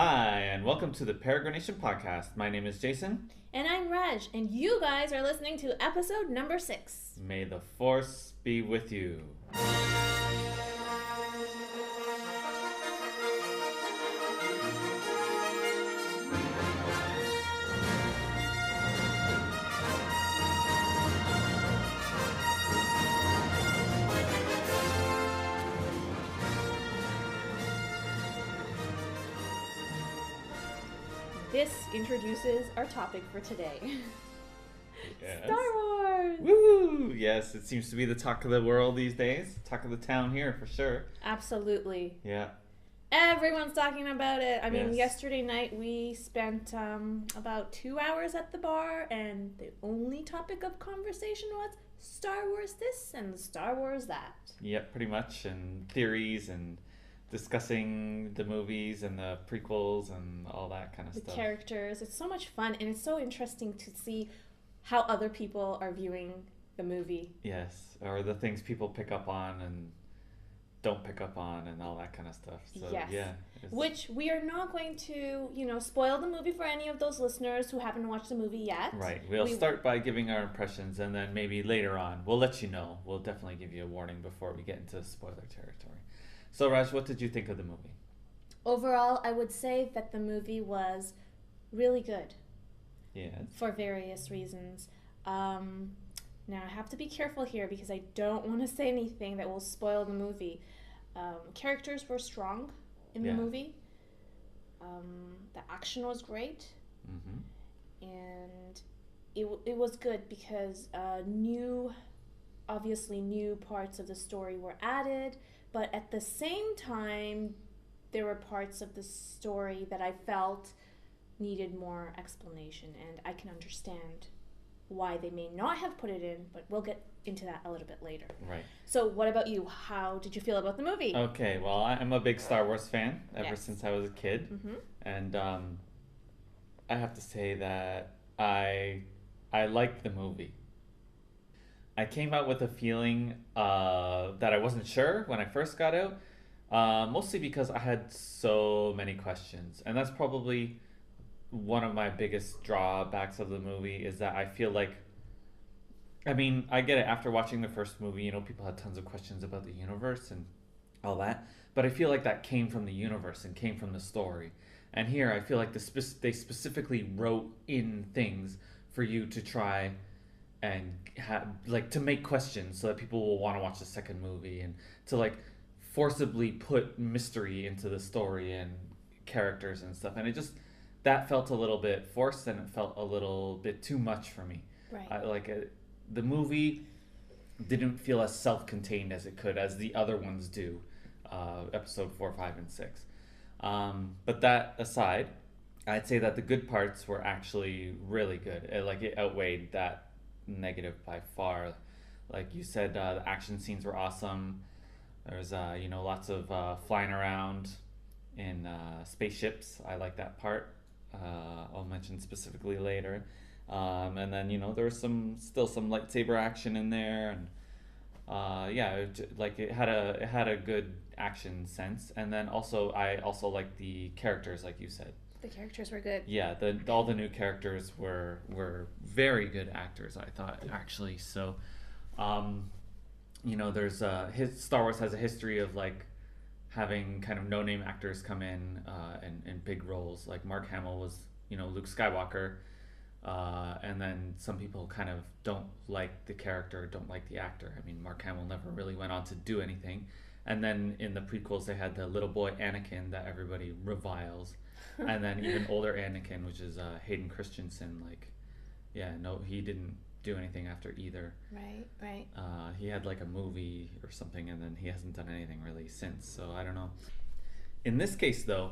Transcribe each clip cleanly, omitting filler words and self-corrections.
Hi, and welcome to the Peregrination podcast. My name is Jason. And I'm Raj, and you guys are listening to episode number 6. May the Force be with you. This introduces our topic for today. Yes. Star Wars! Woo! Yes, it seems to be the talk of the world these days. Talk of the town here for sure. Absolutely. Yeah. Everyone's talking about it. I mean, Yes. yesterday night we spent about 2 hours at the bar, and the only topic of conversation was Star Wars this and Star Wars that. Yep, pretty much. And theories and discussing the movies and the prequels and all that kind of The stuff. characters. It's so much fun, and it's so interesting to see how other people are viewing the movie. Yes, or the things people pick up on and don't pick up on and all that kind of stuff. So, Yes. yeah. Which we are not going to, spoil the movie for any of those listeners who haven't watched the movie yet. Right. We'll start by giving our impressions, and then maybe later on we'll let you know. We'll definitely give you a warning before we get into spoiler territory. So, Raj, what did you think of the movie? Overall, I would say that the movie was really good Yes. for various reasons. Now, I have to be careful here because I don't want to say anything that will spoil the movie. Characters were strong in the Yeah. movie. The action was great. Mm-hmm. And it was good because obviously new parts of the story were added, but at the same time there were parts of the story that I felt needed more explanation, and I can understand why they may not have put it in, but we'll get into that a little bit later. Right. So what about you? How did you feel about the movie? Okay, well, I'm a big Star Wars fan ever Yes. since I was a kid. Mm-hmm. And I have to say that I liked the movie. I came out with a feeling that I wasn't sure when I first got out, mostly because I had so many questions. And that's probably one of my biggest drawbacks of the movie is that I feel like, I mean, I get it after watching the first movie, people had tons of questions about the universe and all that, but I feel like that came from the universe and came from the story. And here I feel like they specifically wrote in things for you to try and to make questions so that people will want to watch the second movie, and to forcibly put mystery into the story and characters and stuff. And that felt a little bit forced, and it felt a little bit too much for me. Right. The movie didn't feel as self-contained as it could, as the other ones do, episode 4, 5, and 6. But that aside, I'd say that the good parts were actually really good. It outweighed that negative by far. Like you said, the action scenes were awesome. There's lots of flying around in spaceships. I like that part. I'll mention specifically later. And then there was still some lightsaber action in there, and it had a good action sense. And then I also liked the characters, like you said. The characters were good. Yeah, all the new characters were very good actors, I thought, actually. So, there's Star Wars has a history of having kind of no-name actors come in in big roles. Like Mark Hamill was Luke Skywalker, and then some people kind of don't like the character, don't like the actor. I mean, Mark Hamill never really went on to do anything. And then in the prequels, they had the little boy Anakin that everybody reviles. And then even older Anakin, which is Hayden Christensen, he didn't do anything after either. Right. He had a movie or something, and then he hasn't done anything really since, so I don't know. In this case, though,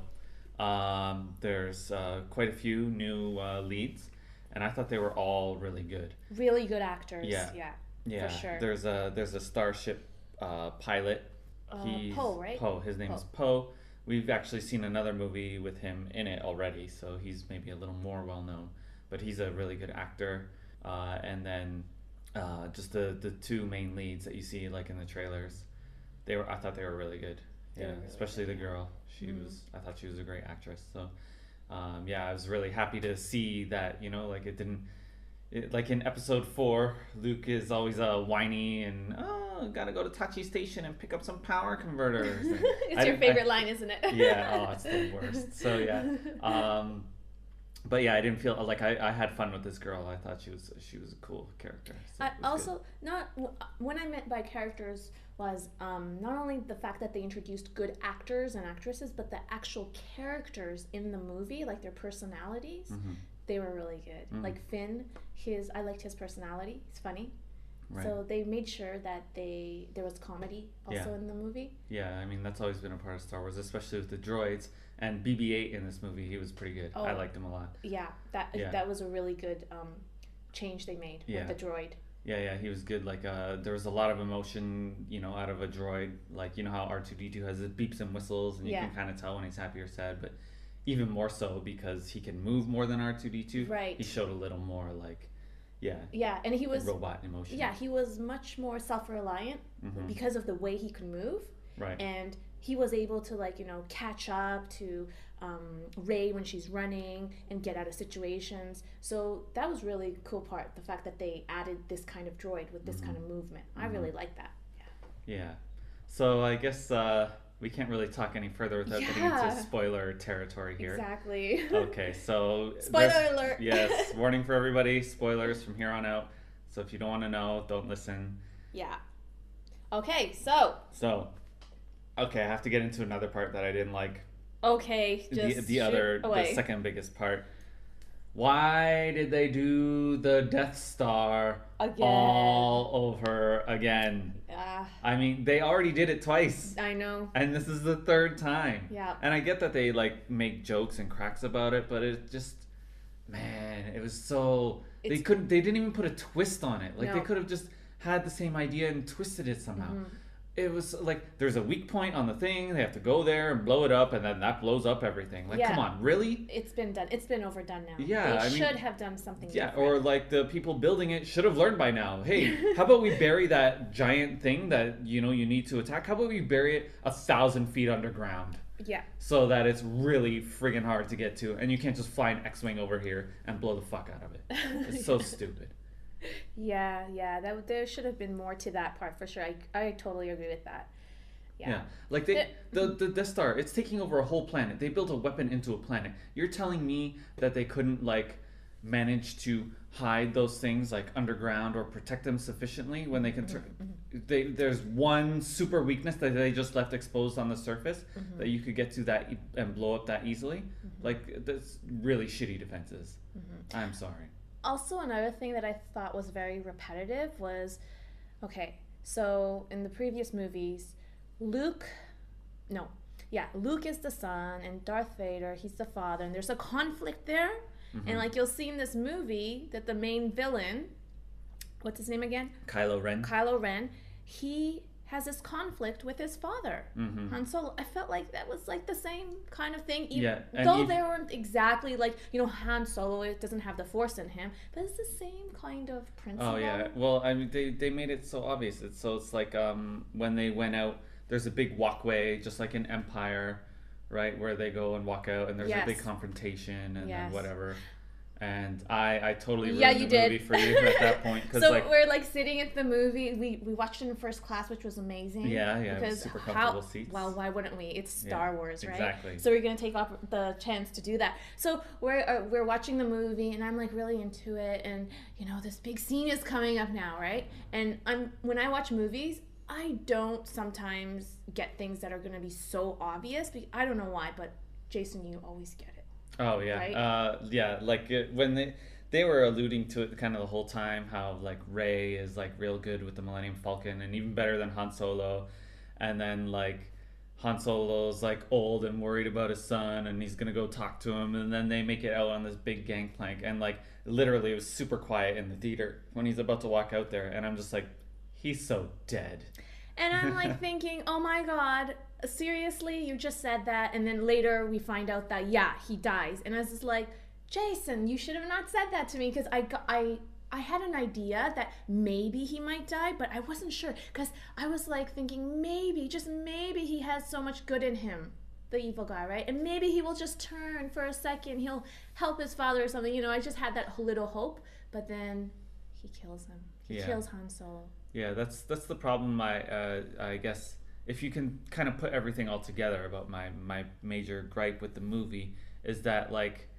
there's quite a few new leads, and I thought they were all really good. Really good actors. Yeah. For sure. There's a starship pilot. Poe, right? Poe. His name is Poe. We've actually seen another movie with him in it already, so he's maybe a little more well known. But he's a really good actor. And then just the two main leads that you see in the trailers, I thought they were really good. They yeah, were really especially good, the yeah. girl. Mhm. I thought she was a great actress. So, yeah, I was really happy to see that, like it didn't, like in episode 4, Luke is always whiny and, oh, gotta go to Tachi Station and pick up some power converters. And It's your favorite line, isn't it? yeah, oh, it's the worst. So, yeah. But yeah, I didn't feel like I had fun with this girl. I thought she was a cool character. So I it was also not when I meant by characters was not only the fact that they introduced good actors and actresses, but the actual characters in the movie, like their personalities, good. they were really good. Mhm. Like Finn, I liked his personality. He's funny. Right. So they made sure that there was comedy also in the movie. Yeah, I mean that's always been a part of Star Wars, especially with the droids. And BB-8 in this movie, he was pretty good. Oh. I liked him a lot. Yeah, Yeah. that was a really good change they made Yeah. with the droid. Yeah, he was good. Like, there was a lot of emotion, out of a droid. Like, how R2-D2 has his beeps and whistles, and you Yeah. can kind of tell when he's happy or sad. But even more so because he can move more than R2-D2. Right. He showed a little more like, Yeah, and he was robot emotion. Yeah, he was much more self-reliant Mhm. because of the way he could move, Right. and he was able to catch up to Rey when she's running and get out of situations. So that was really cool part, the fact that they added this kind of droid with this kind of movement. I really like that. Yeah. So I guess we can't really talk any further without getting into spoiler territory here. Exactly. Okay, so Spoiler alert. Yes, warning for everybody, spoilers from here on out. So if you don't want to know, don't listen. Yeah. Okay, so okay, I have to get into another part that I didn't like. okay, just the second biggest part. Why did they do the Death Star Again. all over again? I mean, they already did it twice. I know. And this is the third time. Yeah. And I get that they make jokes and cracks about it, but it just, man, it was so they didn't even put a twist on it. Like, they No. could have just had the same idea and twisted it somehow. It was like there's a weak point on the thing, they have to go there and blow it up, and then that blows up everything. Like, come on, really? It's been done. It's been overdone now. Yeah, they should have done something different. Or like the people building it should have learned by now. Hey, how about we bury that giant thing that you need to attack? How about we bury it 1,000 feet underground? Yeah. So that it's really friggin' hard to get to, and you can't just fly an X-wing over here and blow the fuck out of it. It's so stupid. Yeah. There should have been more to that part for sure. I totally agree with that. Yeah. Like the Death Star, it's taking over a whole planet. They built a weapon into a planet. You're telling me that they couldn't manage to hide those things underground or protect them sufficiently when they can there's one super weakness that they just left exposed on the surface that you could get to that and blow up that easily. That's really shitty defenses. I'm sorry. Also, another thing that I thought was very repetitive was, so in the previous movies, Luke is the son and Darth Vader, he's the father, and there's a conflict there. And you'll see in this movie that the main villain, what's his name again? Kylo Ren, he has this conflict with his father, Han Solo. I felt like that was the same kind of thing. Though they weren't exactly Han Solo, it doesn't have the Force in him, but it's the same kind of principle. Oh yeah, well I mean they made it so obvious. It's like when they went out, there's a big walkway just like in Empire, right, where they go and walk out, and there's a big confrontation and then whatever. And I totally ruined the movie for you at that point. So we're sitting at the movie. We watched it in first class, which was amazing. Yeah, because super comfortable seats. Well, why wouldn't we? It's Star Wars, right? Exactly. So we're gonna take off the chance to do that. So we're watching the movie, and I'm really into it, and this big scene is coming up now, right? And when I watch movies, I don't sometimes get things that are gonna be so obvious. I don't know why, but Jason, you always get it. Oh yeah, right? When they were alluding to it kind of the whole time, how Rey is real good with the Millennium Falcon and even better than Han Solo, and then Han Solo's old and worried about his son and he's gonna go talk to him, and then they make it out on this big gangplank, and literally it was super quiet in the theater when he's about to walk out there, and I'm just he's so dead. And I'm thinking, oh my god, seriously, you just said that, and then later we find out that he dies, and I was just Jason, you should have not said that to me, because I I had an idea that maybe he might die, but I wasn't sure because I was like thinking maybe, just maybe he has so much good in him, the evil guy, right? And maybe he will just turn for a second, he'll help his father or something. I just had that little hope, but then he kills him. He kills Han Solo. Yeah, that's the problem. I guess if you can kind of put everything all together about my major gripe with the movie is that like,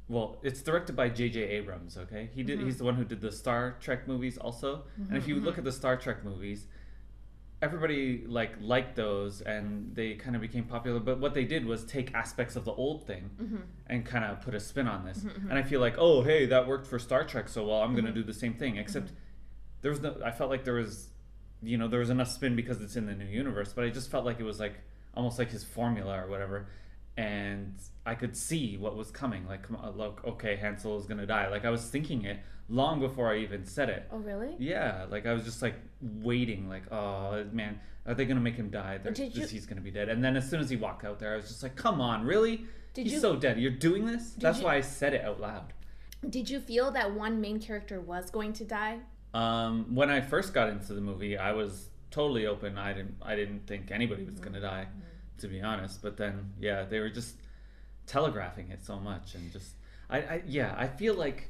well, it's directed by J.J. Abrams. Okay, he's the one who did the Star Trek movies also. And if you look at the Star Trek movies, everybody liked those and they kind of became popular. But what they did was take aspects of the old thing and kind of put a spin on this. And I feel like, oh hey, that worked for Star Trek, so well I'm gonna do the same thing. Except there was no. I felt like there was enough spin because it's in the new universe, but I just felt like it was like almost like his formula or whatever, and I could see what was coming. Like, look, okay, Han Solo's gonna die. Like I was thinking it long before I even said it. Oh really? Yeah, like I was just like waiting, like, oh man, are they gonna make him die? He's gonna be dead. And then as soon as he walked out there, I was just like, come on, really? He's so dead. You're doing this? That's why I said it out loud. Did you feel that one main character was going to die? When I first got into the movie, I was totally open. I didn't think anybody was gonna die, to be honest. But then, yeah, they were just telegraphing it so much, and just I feel like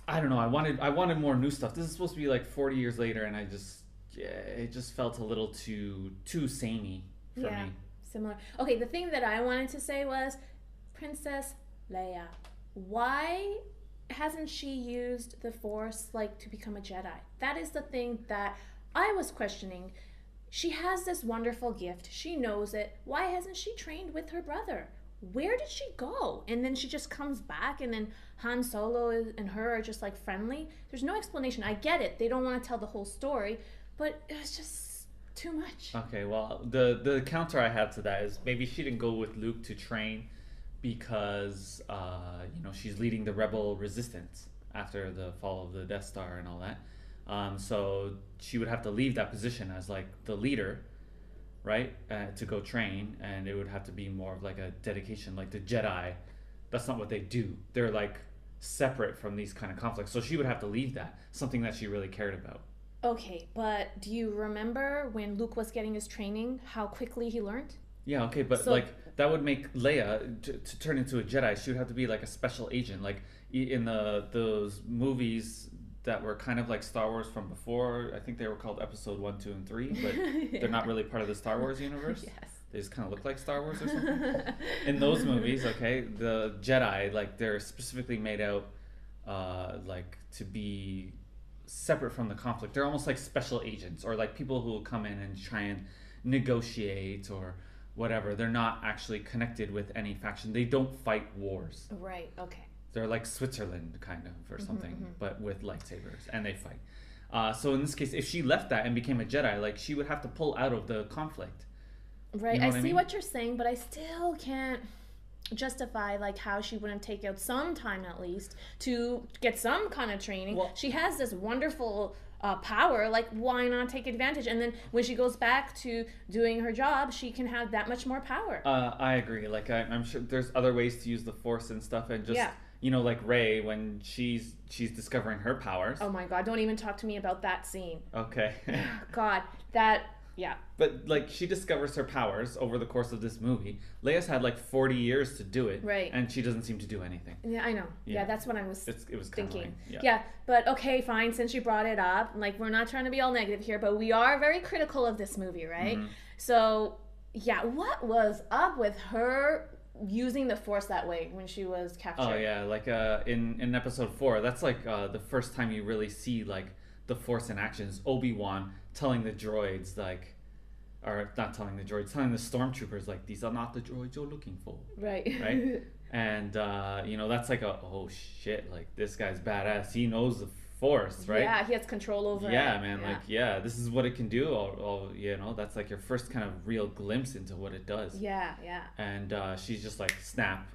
I don't know. I wanted more new stuff. This is supposed to be like 40 years later, and it just felt a little too samey for me. Similar. Okay, the thing that I wanted to say was Princess Leia. Why hasn't she used the Force to become a Jedi? That is the thing that I was questioning. She has this wonderful gift. She knows it. Why hasn't she trained with her brother? Where did she go? And then she just comes back, and then Han Solo and her are just friendly. There's no explanation. I get it. They don't want to tell the whole story, but it was just too much. Okay, well, the counter I have to that is maybe she didn't go with Luke to train because she's leading the rebel resistance after the fall of the Death Star and all that. So she would have to leave that position as the leader, right, to go train, and it would have to be more of a dedication. Like the Jedi, that's not what they do. They're separate from these kind of conflicts. So she would have to leave that, something that she really cared about. Okay, but do you remember when Luke was getting his training, how quickly he learned? Yeah, okay, but that would make Leia to turn into a Jedi. She would have to be a special agent, in those movies that were kind of like Star Wars from before. I think they were called Episode 1, 2, and 3, but they're not really part of the Star Wars universe. Yes. They just kind of look like Star Wars or something. In those movies, okay, the Jedi, they're specifically made out to be separate from the conflict. They're almost like special agents, or people who will come in and try and negotiate or whatever. They're not actually connected with any faction. They don't fight wars. Right, okay. They're like Switzerland, kind of, or something, but with lightsabers, and they fight. So in this case, if she left that and became a Jedi, she would have to pull out of the conflict. Right, I see what you're saying, but I still can't justify how she wouldn't take out some time at least to get some kind of training. Well, she has this wonderful power. Why not take advantage? And then when she goes back to doing her job, she can have that much more power. I agree. I'm sure there's other ways to use the Force and stuff, and just Rey, when she's discovering her powers. Oh my God! Don't even talk to me about that scene. Okay. God, that. Yeah. But she discovers her powers over the course of this movie. Leia's had 40 years to do it. Right. And she doesn't seem to do anything. Yeah, I know. Yeah, that's what I was thinking. Yeah, but okay, fine, since you brought it up, we're not trying to be all negative here, but we are very critical of this movie, right? Mm-hmm. So, yeah, what was up with her using the Force that way when she was captured? Oh yeah, in episode 4, that's the first time you really see the Force in action. Is Obi-Wan telling the droids or not telling the droids, telling the stormtroopers these are not the droids you're looking for. Right. And that's oh shit, this guy's badass. He knows the Force, right? Yeah, he has control over it. Yeah, man, this is what it can do. Or that's your first kind of real glimpse into what it does. Yeah. And she's just snap,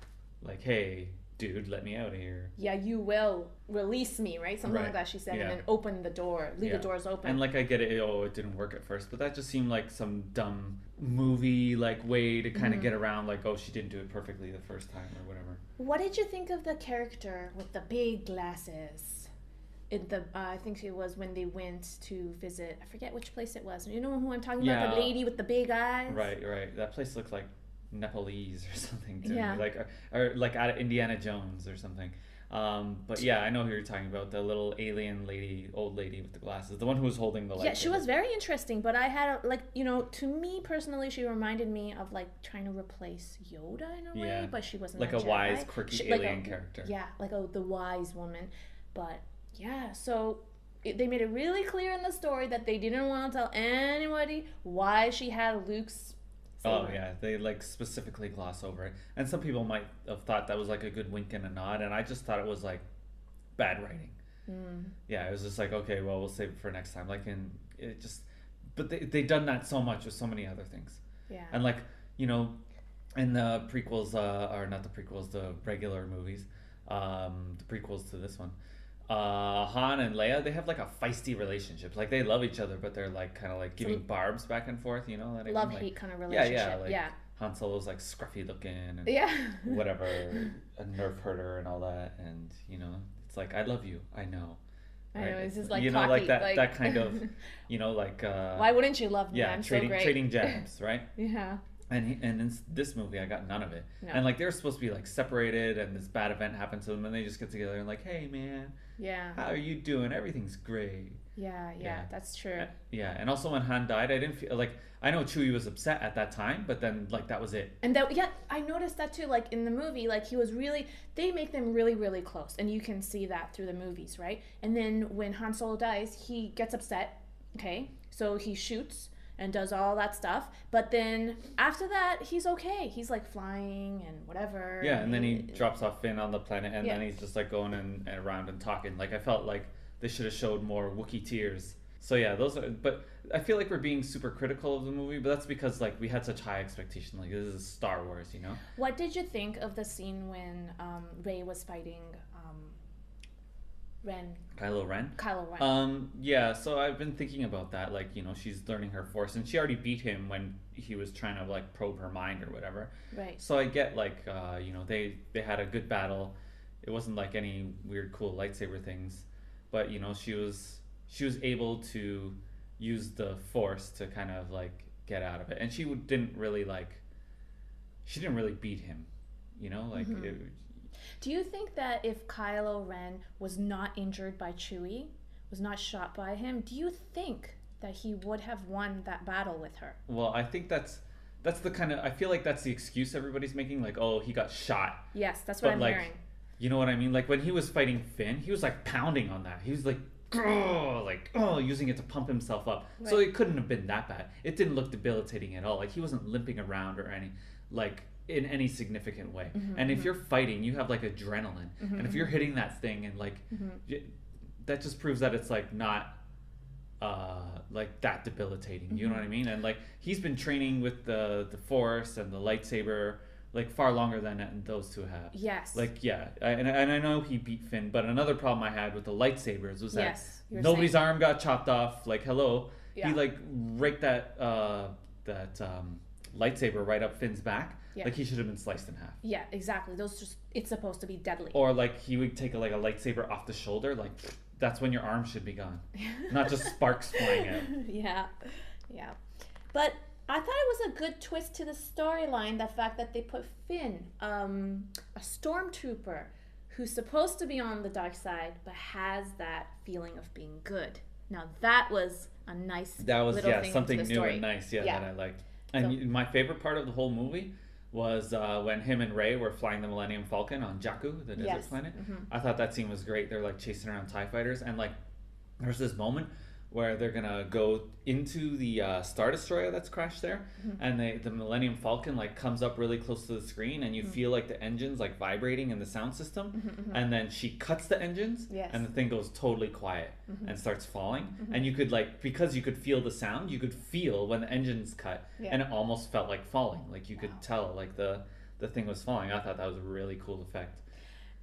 hey, dude, let me out of here. Yeah, you will release me, right? Something like Right. that she said, and Yeah. then open the door, leave the Yeah. doors open. And like I get it, oh, it didn't work at first, but that just seemed like some dumb movie like way to kind of get around like, oh, she didn't do it perfectly the first time or whatever. What did you think of the character with the big glasses? In the I think it was when they went to visit. I forget which place it was. You know who I'm talking about? The lady with the big eyes. Right. That place looked like Nepalese or something to Yeah. me, like or like out of Indiana Jones or something. But yeah, I know who you're talking about. The little alien lady, old lady with the glasses, the one who was holding the lightsaber. Yeah, she was very interesting, but I had like, you know, to me personally, she reminded me of like trying to replace Yoda in a way, but she wasn't like a a Jedi. wise, quirky alien character. Yeah, like the wise woman. But yeah, so they made it really clear in the story that they didn't want to tell anybody why she had Luke's saber. Oh yeah, they like specifically gloss over it, and some people might have thought that was like a good wink and a nod, and I just thought it was like bad writing. Yeah, it was just like, okay, well, we'll save it for next time. Like, and it just, but they done that so much with so many other things. Yeah. And like, you know, in the prequels, or not the prequels, the regular movies, the prequels to this one, Han and Leia, they have like a feisty relationship. Like they love each other, but they're like kind of like giving barbs back and forth. You know that I mean? Love Like, hate kind of relationship. like Han Solo's like scruffy looking and whatever, a nerf herder and all that, and you know, it's like I love you, I know. I know, it's just like you know, cocky, like that like... that kind of, you know, like why wouldn't you love me? yeah, I'm trading so great. trading jabs, right? Yeah. And in this movie, I got none of it. No. And like they're supposed to be like separated, and this bad event happened to them, and they just get together and like, hey man, Yeah. how are you doing? Everything's great. Yeah, that's true. Yeah, and also when Han died, I didn't feel like, I know Chewie was upset at that time, but then like that was it. And that, yeah, I noticed that too. Like in the movie, like he was really, they make them really, really close, and you can see that through the movies, right? And then when Han Solo dies, he gets upset. Okay, so he shoots and does all that stuff, but then after that, he's okay. He's like flying and whatever. Yeah, and then he drops off Finn on the planet, and then he's just like going and around and talking. Like I felt like they should have showed more Wookiee tears. So yeah, those are. But I feel like we're being super critical of the movie, but that's because like we had such high expectation. Like this is Star Wars, you know. What did you think of the scene when Rey was fighting Kylo Ren? Kylo Ren. Yeah, so I've been thinking about that. Like, you know, she's learning her force, and she already beat him when he was trying to like probe her mind or whatever. Right. So I get like, you know, they had a good battle. It wasn't like any weird, cool lightsaber things, but you know, she was able to use the force to kind of like get out of it, and she didn't really beat him, you know, like. Mm-hmm. Do you think that if Kylo Ren was not injured by Chewie, was not shot by him, do you think that he would have won that battle with her? Well, I think that's the kind of, I feel like that's the excuse everybody's making, like, oh, he got shot. Yes, that's what I'm hearing. You know what I mean? Like when he was fighting Finn, he was like pounding on that. He was like, using it to pump himself up. Right. So it couldn't have been that bad. It didn't look debilitating at all. Like he wasn't limping around or any, like, in any significant way. And if you're fighting, you have like adrenaline, and if you're hitting that thing and like that just proves that it's like not like that debilitating. You know what I mean? And like he's been training with the force and the lightsaber like far longer than those two have. Yes. Like and I know he beat Finn, but another problem I had with the lightsabers was that nobody's arm got chopped off. Like hello, he like raked that lightsaber right up Finn's back. Yeah. Like he should have been sliced in half. Yeah, exactly. It's supposed to be deadly. Or like he would take a lightsaber off the shoulder. Like that's when your arm should be gone, not just sparks flying out. Yeah. But I thought it was a good twist to the storyline. The fact that they put Finn, a stormtrooper, who's supposed to be on the dark side, but has that feeling of being good. Now that was a nice. That was little thing something into the new story. and nice. Yeah, that I liked. And my favorite part of the whole movie was when him and Rey were flying the Millennium Falcon on Jakku, the desert planet. I thought that scene was great. They're like chasing around TIE fighters, and like there's this moment where they're gonna go into the Star Destroyer that's crashed there, and the Millennium Falcon like comes up really close to the screen, and you feel like the engines like vibrating in the sound system, and then she cuts the engines, and the thing goes totally quiet and starts falling, and you could like, because you could feel the sound, you could feel when the engines cut, and it almost felt like falling, like you could tell like the thing was falling. I thought that was a really cool effect.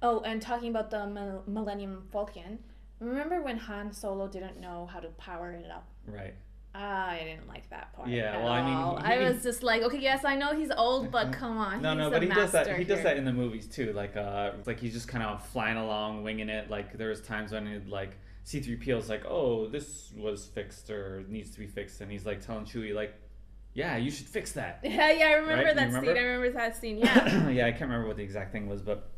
Oh, and talking about the Millennium Falcon, remember when Han Solo didn't know how to power it up? Right. I didn't like that part Yeah. at Well, I mean, all. I was just like, okay, yes, I know he's old, but come on, no, he's no, a but he does that. master He does here. that in the movies too. Like he's just kind of flying along, winging it. Like there's times when it, like C-3PO's like, "Oh, this was fixed or needs to be fixed," and he's like telling Chewie, like, "Yeah, you should fix that." Yeah, yeah, I remember Right? You that remember? scene. I remember that scene. Yeah. Yeah, I can't remember what the exact thing was, but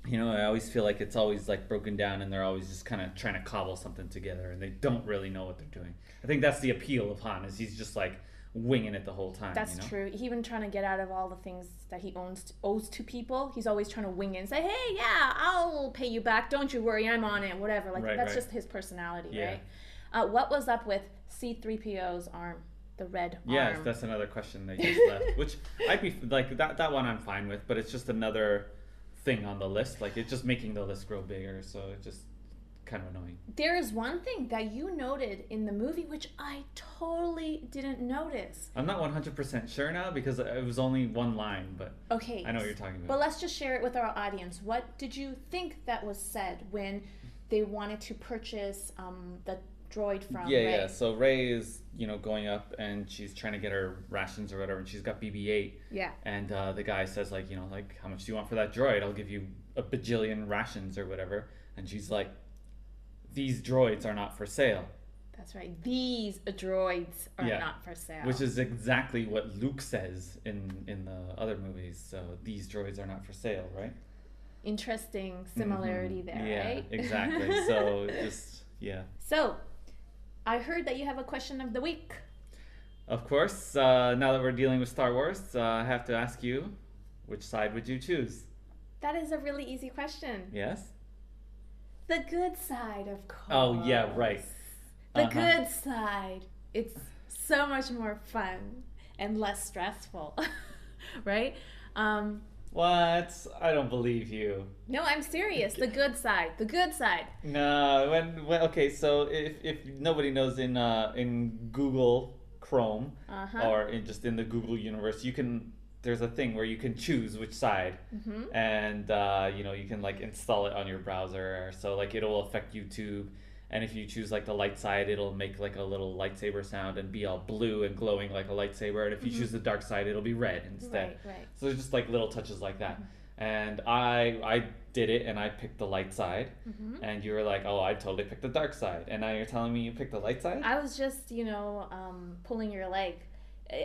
I always feel like it's always like broken down, and they're always just kind of trying to cobble something together, and they don't really know what they're doing. I think that's the appeal of Han, is he's just like winging it the whole time. That's true. He even trying to get out of all the things that he owes to people. He's always trying to wing it and say, "Hey, yeah, I'll pay you back. Don't you worry, I'm on it." Whatever. Like Right, that's right. just his personality, Yeah. right? What was up with C-3PO's arm, the red Yes, arm? that's another question that you just left, which I'd be like that one I'm fine with, but it's just another thing on the list. Like it's just making the list grow bigger, so it just kind of annoying. There is one thing that you noted in the movie which I totally didn't notice. I'm not 100% sure now because it was only one line, but Okay. I know what you're talking about. But let's just share it with our audience. What did you think that was said when they wanted to purchase the droid from Yeah, Rey? yeah. So Ray is, going up and she's trying to get her rations or whatever, and she's got BB-8. Yeah. And the guy says like, like, how much do you want for that droid? I'll give you a bajillion rations or whatever. And she's like, these droids are not for sale. That's right. These droids are Yeah. not for sale. Which is exactly what Luke says in the other movies. So these droids are not for sale, right? interesting similarity there, Yeah, right? exactly. So just yeah. So, I heard that you have a question of the week. Of course, now that we're dealing with Star Wars, I have to ask you, which side would you choose? That is a really easy question. Yes? The good side, of course. Oh, yeah, right. The good side. It's so much more fun and less stressful, right? What? I don't believe you. No, I'm serious. The good side. The good side. No, when okay, so if nobody knows in Google Chrome or just in the Google universe, there's a thing where you can choose which side, and you can like install it on your browser. So like it'll affect YouTube, and if you choose like the light side, it'll make like a little lightsaber sound and be all blue and glowing like a lightsaber. And if you choose the dark side, it'll be red instead. Right. So there's just like little touches like that. And I did it, and I picked the light side, and you were like, oh, I totally picked the dark side, and now you're telling me you picked the light side? I was just, pulling your leg.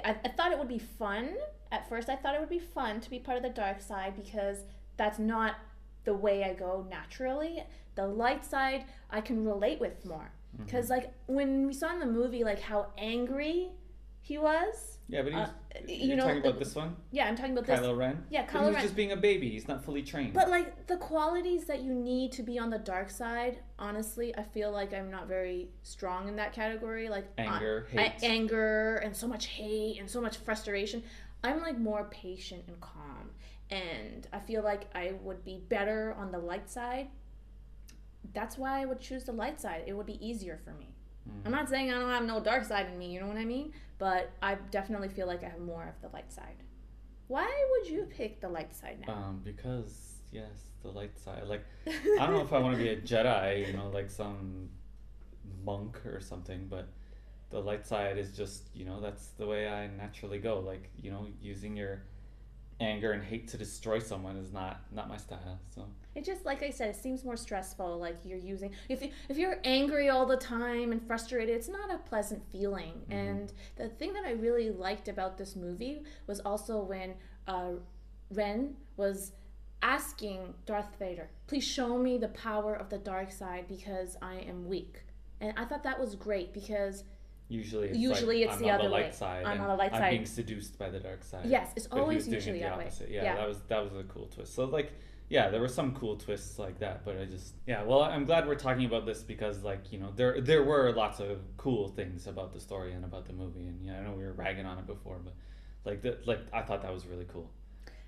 I thought it would be fun. At first, I thought it would be fun to be part of the dark side because that's not the way I go naturally. The light side, I can relate with more. Because, like, when we saw in the movie, like, how angry he was. Yeah, but you're talking about this one? Yeah, I'm talking about this. Kylo Ren? Yeah, But Kylo he was Ren. just being a baby. He's not fully trained. But, like, the qualities that you need to be on the dark side, honestly, I feel like I'm not very strong in that category. Like, Anger, hate. Anger, and so much hate, and so much frustration. I'm, like, more patient and calm. And I feel like I would be better on the light side. That's why I would choose the light side. It would be easier for me. I'm not saying I don't have no dark side in me, you know what I mean? But I definitely feel like I have more of the light side. Why would you pick the light side now? Because, yes, the light side. Like, I don't know if I want to be a Jedi, like some monk or something, but the light side is just, that's the way I naturally go. Like, using your anger and hate to destroy someone is not my style. So it just, like I said, it seems more stressful. Like you're using, if you're angry all the time and frustrated, it's not a pleasant feeling. And the thing that I really liked about this movie was also when Ren was asking Darth Vader, please show me the power of the dark side because I am weak. And I thought that was great because Usually it's I'm the on other the light way. side. I'm and on the light I'm side. being seduced by the dark side. Yes, it's But he always was doing usually it the that way. opposite. Yeah, that was a cool twist. So like, yeah, there were some cool twists like that, but well, I'm glad we're talking about this because like, there were lots of cool things about the story and about the movie, and I know we were ragging on it before, but I thought that was really cool.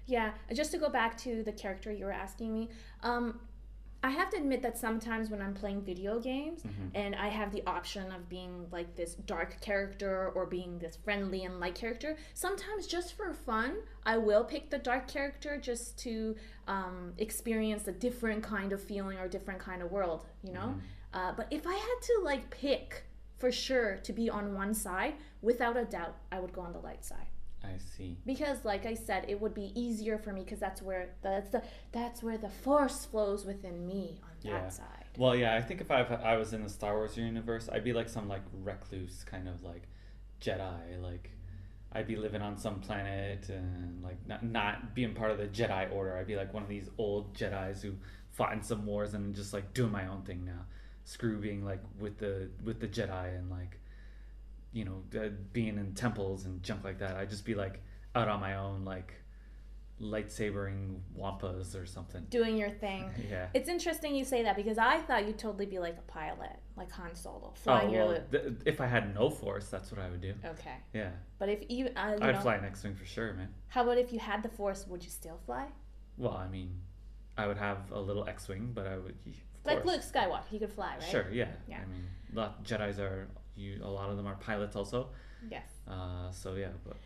Yeah, just to go back to the character you were asking me, I have to admit that sometimes when I'm playing video games Mm-hmm. and I have the option of being like this dark character or being this friendly and light character, sometimes just for fun, I will pick the dark character just to experience a different kind of feeling or different kind of world, you know? But if I had to like pick for sure to be on one side, without a doubt, I would go on the light side. I see. Because like I said, it would be easier for me because that's where the force flows within me on Yeah. that side. Well, yeah, I think if I was in the Star Wars universe, I'd be like some like recluse kind of like Jedi. Like I'd be living on some planet and like not being part of the Jedi Order. I'd be like one of these old Jedis who fought in some wars and just like doing my own thing now. Screw being like with the Jedi and like, you know, being in temples and junk like that. I'd just be like out on my own, like lightsabering wampas or something. Doing your thing. Yeah. It's interesting you say that because I thought you'd totally be like a pilot, like Han Solo, flying your loop. If I had no force, that's what I would do. Okay. Yeah. But if you I'd fly an X-wing for sure, man. How about if you had the force, would you still fly? Well, I mean, I would have a little X-wing, but I would, of Like course. Luke Skywalker, he could fly, right? Sure, yeah. Yeah. I mean, Jedis are a lot of them are pilots also. Yes. So yeah, but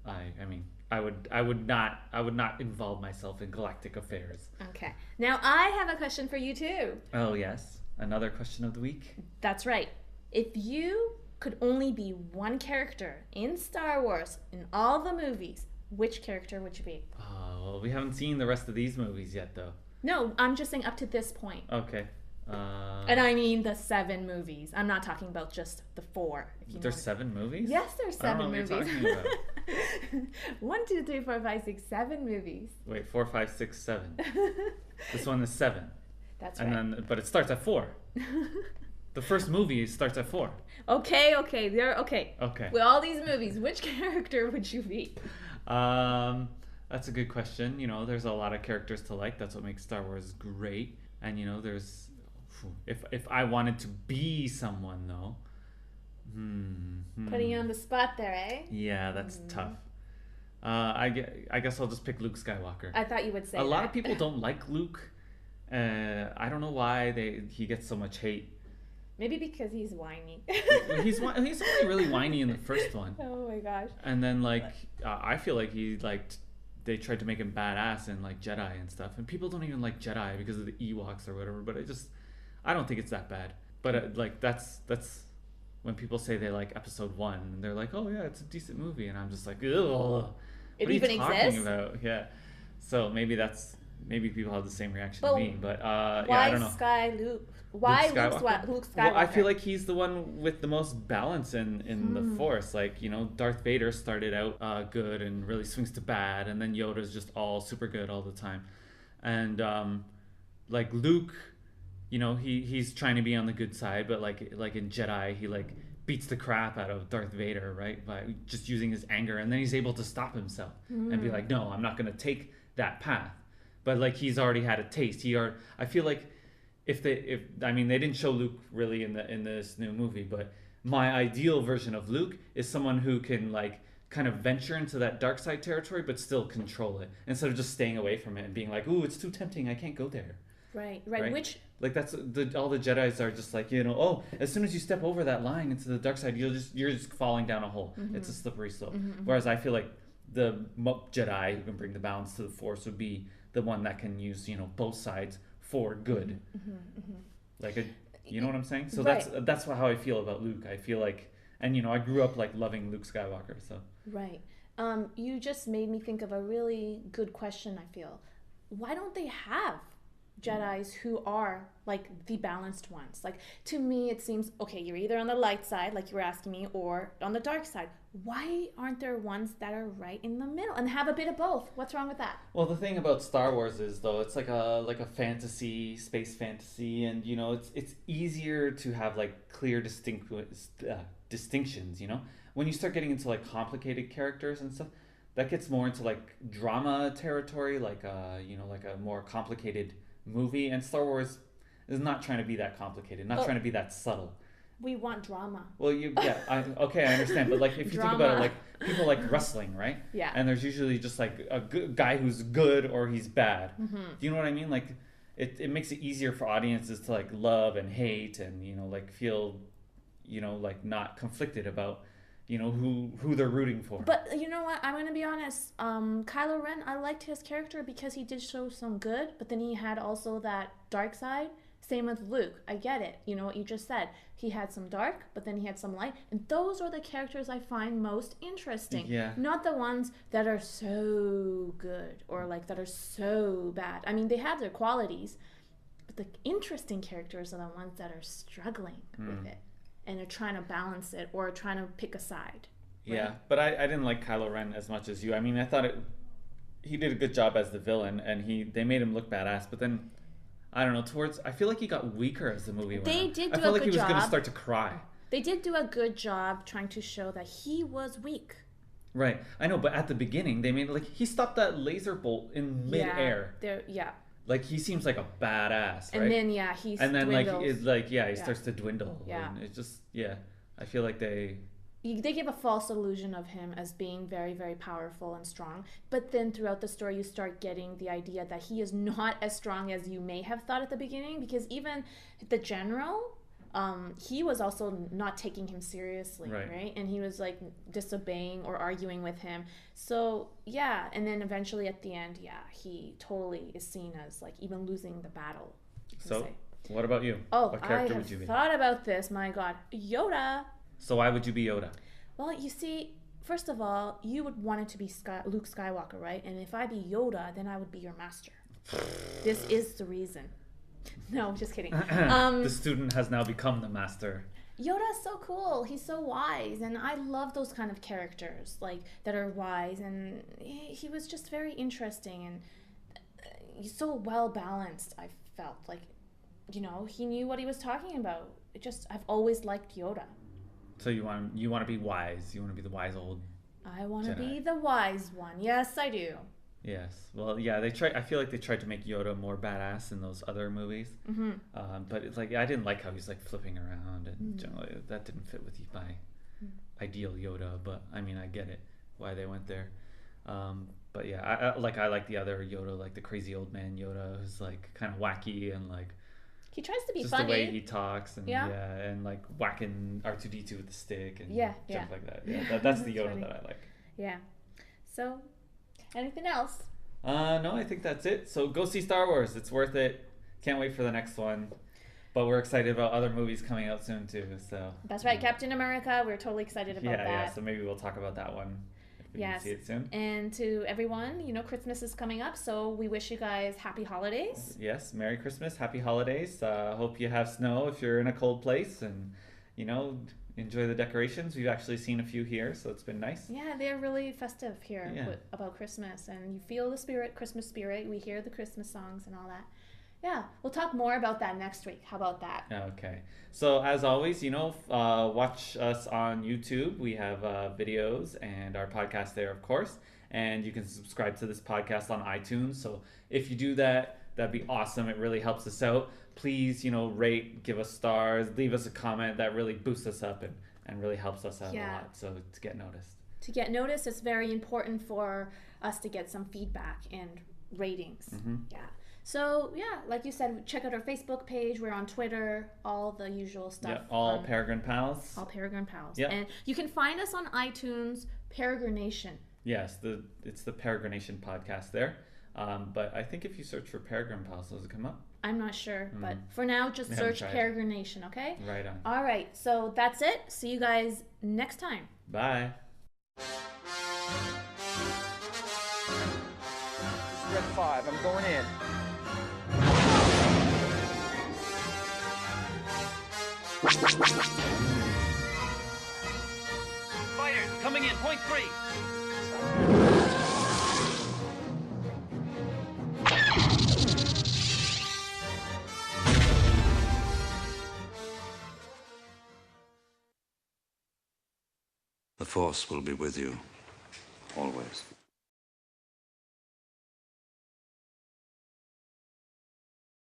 I mean, I would not involve myself in galactic affairs. Okay. Now I have a question for you too. Oh yes, another question of the week. That's right. If you could only be one character in Star Wars in all the movies, which character would you be? Well, we haven't seen the rest of these movies yet, though. No, I'm just saying up to this point. Okay. And I mean the 7 movies. I'm not talking about just the 4. There's 7 movies? Yes, there's 7 movies. I don't know what you're talking about. 1, 2, 3, 4, 5, 6, 7 movies. Wait, 4, 5, 6, 7. This one is 7. That's and right. Then, but it starts at 4. The first movie starts at 4. Okay. Okay. Okay. With all these movies, which character would you be? That's a good question. You know, there's a lot of characters to like. That's what makes Star Wars great. And you know, there's if I wanted to be someone though, Putting you on the spot there, eh? Yeah, that's tough. I guess I'll just pick Luke Skywalker. I thought you would say a lot of people don't like Luke. I don't know why he gets so much hate. Maybe because he's whiny. he's only really whiny in the first one. Oh my gosh. And then I feel like they tried to make him badass in like Jedi and stuff, and people don't even like Jedi because of the Ewoks or whatever. But I don't think it's that bad. But like that's when people say they like Episode 1, and they're like, oh yeah, it's a decent movie, and I'm just like, ugh. What it are even you talking exists? about? Yeah. So maybe people have the same reaction Well, to me, but yeah, why I don't know. Why Luke Luke Skywalker? Well, I feel like he's the one with the most balance in the Force. Like, you know, Darth Vader started out good and really swings to bad, and then Yoda's just all super good all the time. And like Luke, you know, he's trying to be on the good side, but like in Jedi, he like beats the crap out of Darth Vader, right? By just using his anger, and then he's able to stop himself and be like, no, I'm not going to take that path. But like he's already had a taste. I feel like they didn't show Luke really in this new movie, but my ideal version of Luke is someone who can like kind of venture into that dark side territory but still control it, instead of just staying away from it and being like, ooh, it's too tempting, I can't go there. Right. Which like that's all the Jedis are just like, you know, oh, as soon as you step over that line into the dark side, you're just falling down a hole. It's a slippery slope. Whereas I feel like the Jedi who can bring the balance to the Force would be the one that can use, you know, both sides for good. Like you know what I'm saying? So right. that's how I feel about Luke. I feel like, and you know, I grew up like loving Luke Skywalker. So right. You just made me think of a really good question. I feel, why don't they have Jedis who are like the balanced ones? Like, to me it seems, okay, you're either on the light side like you were asking me, or on the dark side. Why aren't there ones that are right in the middle and have a bit of both? What's wrong with that? Well, the thing about Star Wars is, though, it's like a fantasy, space fantasy, and you know, it's easier to have like clear distinctions, you know? When you start getting into like complicated characters and stuff, that gets more into like drama territory, like you know, like a more complicated movie. And Star Wars is not trying to be that complicated, not trying to be that subtle. We want drama. Well, I understand, but like if you think about it, like people like wrestling, right? Yeah. And there's usually just like a good guy who's good or he's bad. Do you know what I mean? Like it makes it easier for audiences to like love and hate and like feel like not conflicted about who they're rooting for. But you know what? I'm gonna be honest. Kylo Ren, I liked his character because he did show some good, but then he had also that dark side. Same with Luke. I get it. You know what you just said. He had some dark, but then he had some light, and those are the characters I find most interesting. Yeah. Not the ones that are so good or like that are so bad. I mean, they have their qualities, but the interesting characters are the ones that are struggling with it and are trying to balance it or trying to pick a side. Right? Yeah, but I didn't like Kylo Ren as much as you. I mean, I thought he did a good job as the villain, and they made him look badass. But then, I don't know. I feel like he got weaker as the movie went They on. did I do felt a like good he was going to job. start to cry. They did do a good job trying to show that he was weak. Right, I know. But at the beginning, they made it like he stopped that laser bolt in midair. Yeah. Like he seems like a badass, right? And then he and then dwindles. he starts to dwindle. Yeah. And it just I feel like they give a false illusion of him as being very, very powerful and strong. But then throughout the story, you start getting the idea that he is not as strong as you may have thought at the beginning. Because even the general, he was also not taking him seriously, right? And he was like disobeying or arguing with him. So and then eventually at the end, he totally is seen as like even losing the battle. So, what about you? Oh, what character I would you be? have thought about this. My God, Yoda. So why would you be Yoda? Well, you see, first of all, you would want it to be Luke Skywalker, right? And if I be Yoda, then I would be your master. This is the reason. No, just kidding. The student has now become the master. Yoda's so cool. He's so wise, and I love those kind of characters, like that are wise. And he was just very interesting and he's so well balanced. I felt like, he knew what he was talking about. I've always liked Yoda. So you want to be wise. You want to be the wise old I want to Jedi. be the wise one. Yes, I do. Yes. Well, yeah. I feel like they tried to make Yoda more badass in those other movies. Mm-hmm. But it's like I didn't like how he's like flipping around, and generally that didn't fit with my ideal Yoda. But I mean, I get it why they went there. But yeah, I like the other Yoda, like the crazy old man Yoda, who's like kind of wacky and like. He tries to be just funny. the way he talks and and like whacking R2D2 with the stick and stuff like that. Yeah, that's the Yoda that I like. Yeah. So, anything else? No, I think that's it. So go see Star Wars. It's worth it. Can't wait for the next one. But we're excited about other movies coming out soon too. So that's right, Captain America. We're totally excited about that. Yeah. So maybe we'll talk about that one. We can see it soon. And to everyone, Christmas is coming up, so we wish you guys happy holidays. Yes, Merry Christmas, Happy Holidays. Hope you have snow if you're in a cold place, and enjoy the decorations. We've actually seen a few here, so it's been nice. Yeah, they're really festive here about Christmas, and you feel the Christmas spirit. We hear the Christmas songs and all that. Yeah, we'll talk more about that next week. How about that? Okay. So as always, watch us on YouTube. We have videos and our podcast there, of course. And you can subscribe to this podcast on iTunes. So if you do that, that'd be awesome. It really helps us out. Please, rate, give us stars, leave us a comment. That really boosts us up and really helps us out a lot. So to get noticed. To get noticed, it's very important for us to get some feedback and ratings. Mm-hmm. Yeah. So, like you said, check out our Facebook page. We're on Twitter, all the usual stuff. Yeah, all Peregrine Pals. All Peregrine Pals. Yeah. And you can find us on iTunes, Peregrination. Yes, it's the Peregrination podcast there. But I think if you search for Peregrine Pals, does it come up? I'm not sure, but for now, just search Peregrination, okay? Right on. All right, so that's it. See you guys next time. Bye. Red 5, I'm going in. Fighters coming in, point 3. The Force will be with you, always.